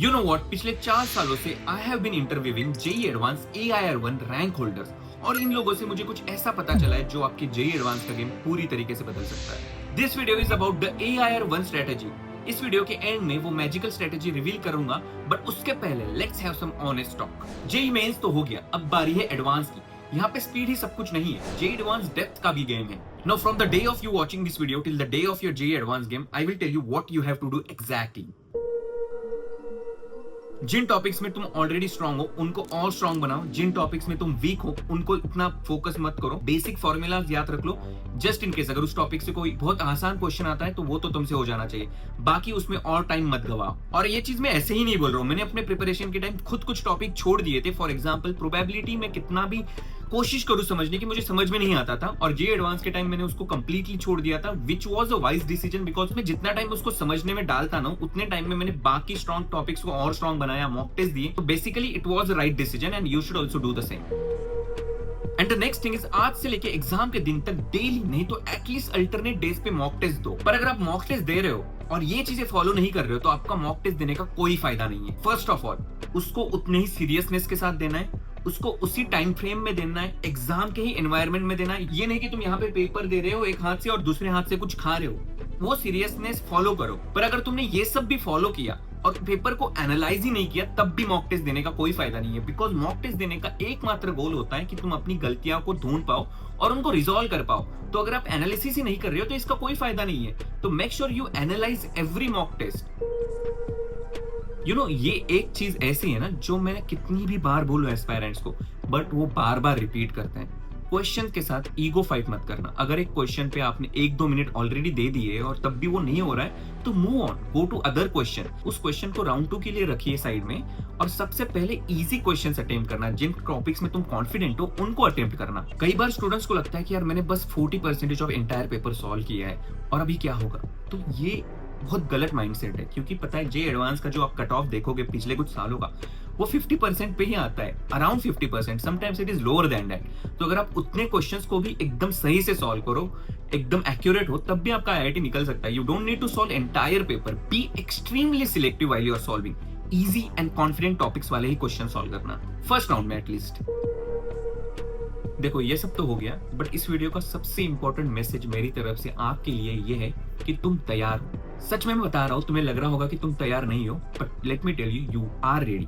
You know what, पिछले 4 सालों से I have been interviewing JEE Advanced AIR-1 rank holders और इन लोगों से मुझे कुछ ऐसा पता चला है जो आपके जेई एडवांस का गेम पूरी तरीके से बदल सकता है। This video is about the AIR-1 strategy. इस वीडियो के एंड में वो मैजिकल स्ट्रेटेजी रिवील करूंगा, बट उसके पहले let's have some honest talk. JEE Mains तो हो गया, अब बारी है एडवांस की। यहाँ पे स्पीड ही सब कुछ नहीं है, जेई एडवांस डेप्थ का भी गेम है। Now from the day of you watching this video till the day of your JEE Advanced game, I will tell you what you have to do exactly. जिन topics में तुम already strong हो उनको और strong बनाओ, जिन topics में तुम week हो उनको इतना फोकस मत करो। बेसिक फॉर्मूलाज याद रख लो, जस्ट इन केस अगर उस टॉपिक से कोई बहुत आसान क्वेश्चन आता है तो वो तो तुमसे हो जाना चाहिए, बाकी उसमें और टाइम मत गवाओ। और ये चीज मैं ऐसे ही नहीं बोल रहा हूँ, मैंने अपने प्रिपरेशन के टाइम खुद कुछ टॉपिक छोड़ दिए थे। फॉर एग्जाम्पल प्रोबेबिलिटी में कितना भी कोशिश करूं समझने की, मुझे समझ में नहीं आता था, और जे एडवांस के टाइम मैंने उसको कंप्लीटली छोड़ दिया था, which was a wise decision, because मैं जितना टाइम उसको समझने में डालता ना उतने टाइम में मैंने बाकी स्ट्रॉन्ग टॉपिक्स को और स्ट्रॉन्ग बनाया, मॉक टेस्ट दिए। तो basically it was a right decision and you should also do the same. And the next thing is, आज से लेके एग्जाम के दिन तक डेली नहीं तो एटलीस्ट अल्टरनेट डेज पे मॉक टेस्ट दो। पर अगर आप मॉक टेस्ट दे रहे हो और ये चीजें फॉलो नहीं कर रहे हो तो आपका मॉक टेस्ट देने का कोई फायदा नहीं है। फर्स्ट ऑफ ऑल उसको उतने ही सीरियसनेस के साथ देना है, उसको उसी टाइम फ्रेम में देना है, एग्जाम के ही एनवायरनमेंट में देना है। ये नहीं कि तुम यहाँ पे पेपर दे रहे हो एक हाथ से और दूसरे हाथ से कुछ खा रहे हो, वो सीरियसनेस फॉलो करो। पर अगर तुमने ये सब भी फॉलो किया और पेपर को एनालाइज ही नहीं किया तब भी मॉक टेस्ट देने का कोई फायदा नहीं है, बिकॉज मॉक टेस्ट देने का एकमात्र गोल होता है कि तुम अपनी गलतियों को ढूंढ पाओ और उनको रिजॉल्व कर पाओ। तो अगर आप एनालिसिस ही नहीं कर रहे हो तो इसका कोई फायदा नहीं है। तो make sure you analyse every mock test. You know, ये एक चीज ऐसी है ना जो मैंने कितनी भी बार बोलूं एस्पायरेंट्स को, बट वो बार बार रिपीट करते हैं। क्वेश्चन के साथ ईगो फाइट मत करना। अगर एक क्वेश्चन पे आपने 1-2 मिनट ऑलरेडी दे दिए और तब भी वो नहीं हो रहा है तो move on, go to other question. उस क्वेश्चन को राउंड 2 के लिए रखिए साइड में और सबसे पहले इजी क्वेश्चंस अटेम्प्ट करना। जिन टॉपिक्स में तुम कॉन्फिडेंट हो उनको अटेम्प्ट करना। कई बार स्टूडेंट्स को लगता है कि यार मैंने बस 40% ऑफ एंटायर पेपर सॉल्व किया है और अभी क्या होगा। तो ये बहुत गलत माइंडसेट है, क्योंकि पता है जे एडवांस का जो आप कट ऑफ देखोगे पिछले कुछ सालों का, वो 50% पे ही आता है, around 50%, sometimes it is lower than that. तो अगर आप उतने क्वेश्चंस को भी एकदम सही से सॉल्व करो, एकदम एक्यूरेट हो, तब भी आपका आईआईटी निकल सकता है। You don't need to solve entire paper, be extremely selective while you are solving. Easy and confident topics वाले ही क्वेश्चन सॉल्व करना फर्स्ट राउंड में एटलीस्ट। देखो ये सब तो हो गया, बट इस वीडियो का सबसे इंपॉर्टेंट मैसेज मेरी तरफ से आपके लिए ये है कि तुम तैयार हो। सच में मैं बता रहा हूँ, तुम्हें लग रहा होगा कि तुम तैयार नहीं हो, but let me tell you, you are ready.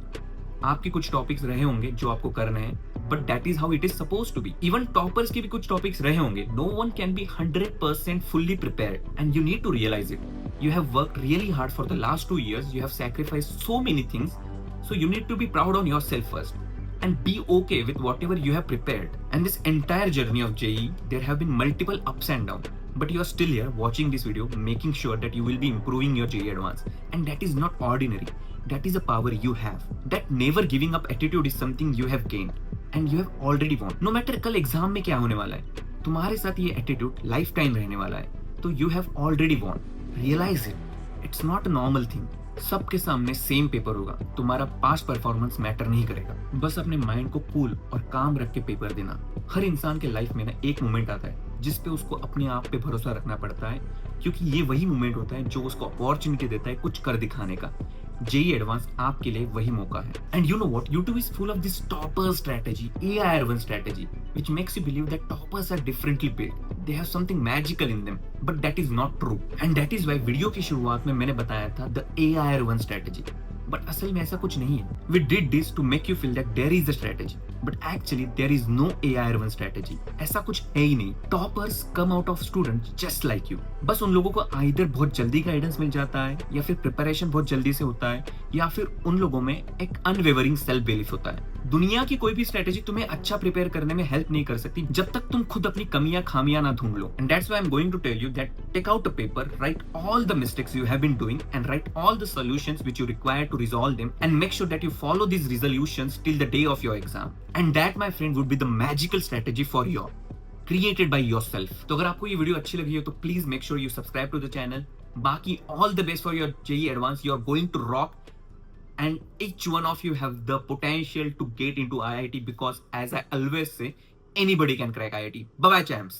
आपके कुछ टॉपिक्स रहे होंगे जो आपको करने हैं, but that is how it is suppose to be. Even toppers के भी कुछ टॉपिक्स रहे होंगे। No one can be 100% fully prepared and you need to realize it. You have worked really hard for the last 2 years. You have sacrificed so many things. So you need to be proud on yourself first and be okay with whatever you have prepared. And this entire journey of JEE, there have been multiple ups and downs. But you are still here watching this video, making sure that you will be improving your JEE Advanced. And that is not ordinary. That is a power you have. That never giving up attitude is something you have gained. And you have already won. No matter कल exam में क्या होने वाला है, तुम्हारे साथ ये attitude life time रहने वाला है। तो you have already won. Realize it. It's not a normal thing. सबके सामने सेम पेपर होगा, तुम्हारा पास्ट परफॉर्मेंस मैटर नहीं करेगा। बस अपने माइंड को कूल और काम रख के पेपर देना। हर इंसान के लाइफ में ना एक मोमेंट आता है जिस पे उसको अपने आप पे भरोसा रखना पड़ता है, क्योंकि ये वही मोमेंट होता है जो उसको अपॉर्चुनिटी देता है कुछ कर दिखाने का। जेई एडवांस आपके लिए वही मौका है। And you know what, YouTube is full of this topper strategy, AIR-1 strategy, which makes you believe that toppers are differently built. They have something magical in them, but that is not true. And that is why video की शुरुआत में मैंने बताया था the AIR-1 strategy. But असल में ऐसा कुछ नहीं है। We did this to make you feel that there is a strategy, but actually there is no AIR-1 strategy. ऐसा कुछ है ही नहीं। Toppers come out of students just like you. बस उन लोगों को आइदर बहुत जल्दी गाइडेंस मिल जाता है, या फिर प्रिपरेशन बहुत जल्दी से होता है, या फिर उन लोगों में एक अनवेवरिंग सेल्फ बिलीफ होता है। दुनिया की कोई भी स्ट्रेटेजी तुम्हें अच्छा प्रिपेयर करने में हेल्प नहीं कर सकती जब तक तुम खुद अपनी कमियां खामियां ना ढूंढ लो। And that's why I am going to tell you that take out a paper, write all the mistakes you have been doing and write all the solutions which you require to resolve them, and make sure that you follow these resolutions till the day of your exam. And that, my friend, would be the magical strategy for you, created by yourself. तो अगर आपको ये video अच्छी लगी हो तो please make sure you subscribe to the channel. बाकी all the best for your JEE Advanced. You are going to rock, and each one of you have the potential to get into IIT, because as I always say, anybody can crack IIT. Bye bye champs.